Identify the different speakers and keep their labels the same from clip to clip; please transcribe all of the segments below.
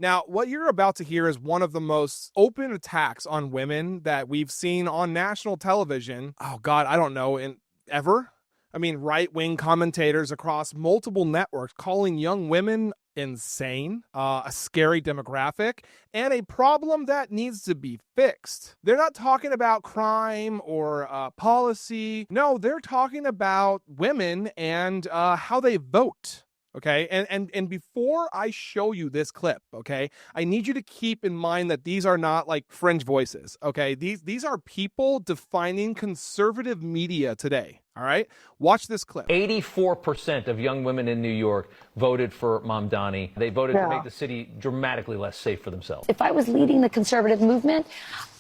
Speaker 1: Now, what you're about to hear is one of the most open attacks on women that we've seen on national television. Oh God, I don't know, in ever. I mean, right-wing commentators across multiple networks calling young women insane, a scary demographic, and a problem that needs to be fixed. They're not talking about crime or policy. No, they're talking about women and how they vote. Okay, and before I show you this clip, okay, I need you to keep in mind that these are not like fringe voices. Okay, these are people defining conservative media today. All right, watch this clip.
Speaker 2: 84% of young women in New York voted for Mamdani. They voted to make the city dramatically less safe for themselves.
Speaker 3: If I was leading the conservative movement,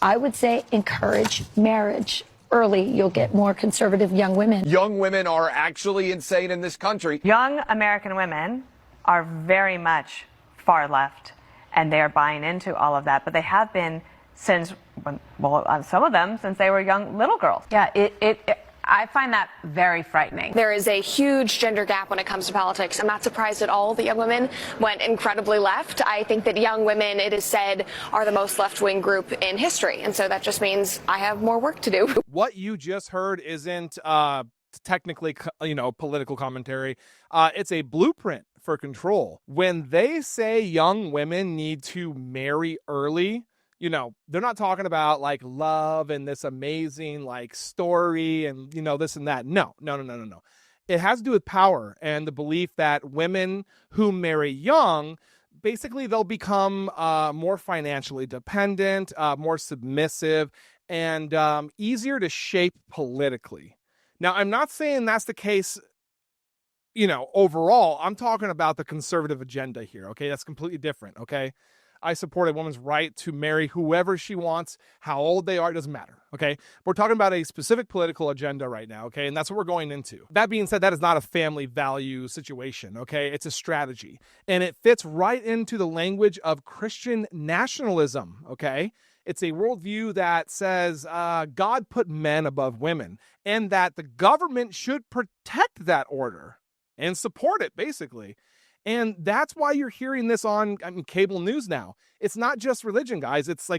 Speaker 3: I would say encourage marriage early. You'll get more conservative young women.
Speaker 4: Young women are actually insane in this country.
Speaker 5: Young American women are very much far left, and they are buying into all of that. But they have been since, well, some of them since they were young little girls.
Speaker 6: Yeah, I find that very frightening.
Speaker 7: There is a huge gender gap when it comes to politics. I'm not surprised at all that young women went incredibly left. I think that young women, it is said, are the most left-wing group in history. And so that just means I have more work to do.
Speaker 1: What you just heard isn't technically, political commentary. It's a blueprint for control. When they say young women need to marry early, they're not talking about like love and this amazing like story and, this and that. No. It has to do with power and the belief that women who marry young, basically they'll become more financially dependent, more submissive, and easier to shape politically. Now, I'm not saying that's the case, overall. I'm talking about the conservative agenda here, okay? That's completely different, okay? I support a woman's right to marry whoever she wants, how old they are, it doesn't matter, okay? We're talking about a specific political agenda right now, okay? And that's what we're going into. That being said, that is not a family value situation, okay? It's a strategy. And it fits right into the language of Christian nationalism, okay? It's a worldview that says God put men above women and that the government should protect that order and support it, basically. And that's why you're hearing this on cable news now. It's not just religion, guys. It's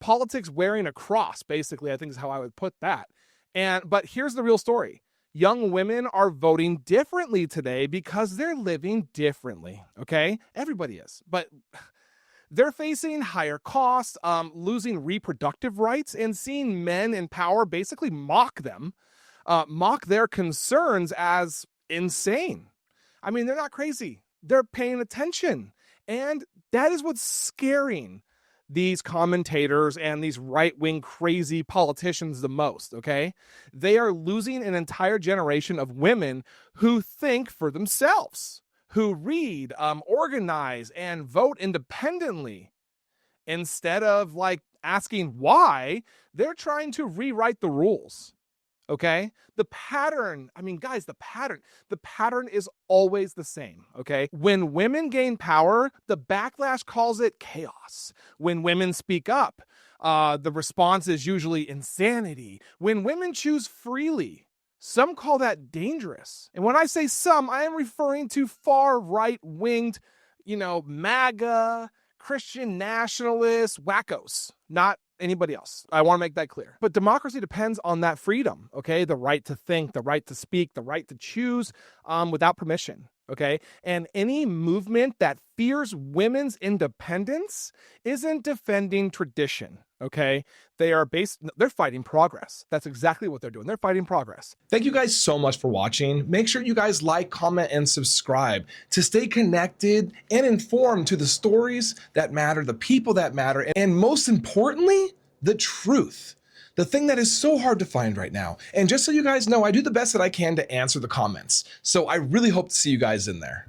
Speaker 1: politics wearing a cross, basically, I think is how I would put that. But here's the real story. Young women are voting differently today because they're living differently, okay? Everybody is. But they're facing higher costs, losing reproductive rights, and seeing men in power basically mock them, mock their concerns as insane. I mean, they're not crazy. They're paying attention. And that is what's scaring these commentators and these right-wing crazy politicians the most, okay? They are losing an entire generation of women who think for themselves, who read, organize, and vote independently. Instead of asking why, they're trying to rewrite the rules. Okay, the pattern, guys, the pattern is always the same. Okay, when women gain power, the backlash calls it chaos. When women speak up, the response is usually insanity. When women choose freely, some call that dangerous. And when I say some, I am referring to far right-winged, MAGA, Christian nationalists, wackos, not anybody else. I want to make that clear. But democracy depends on that freedom, okay? The right to think, the right to speak, the right to choose without permission, okay? And any movement that fears women's independence isn't defending tradition, okay? They're fighting progress. That's exactly what they're doing. They're fighting progress.
Speaker 8: Thank you guys so much for watching. Make sure you guys like, comment, and subscribe to stay connected and informed to the stories that matter, the people that matter, and most importantly, the truth. The thing that is so hard to find right now. And just so you guys know, I do the best that I can to answer the comments. So I really hope to see you guys in there.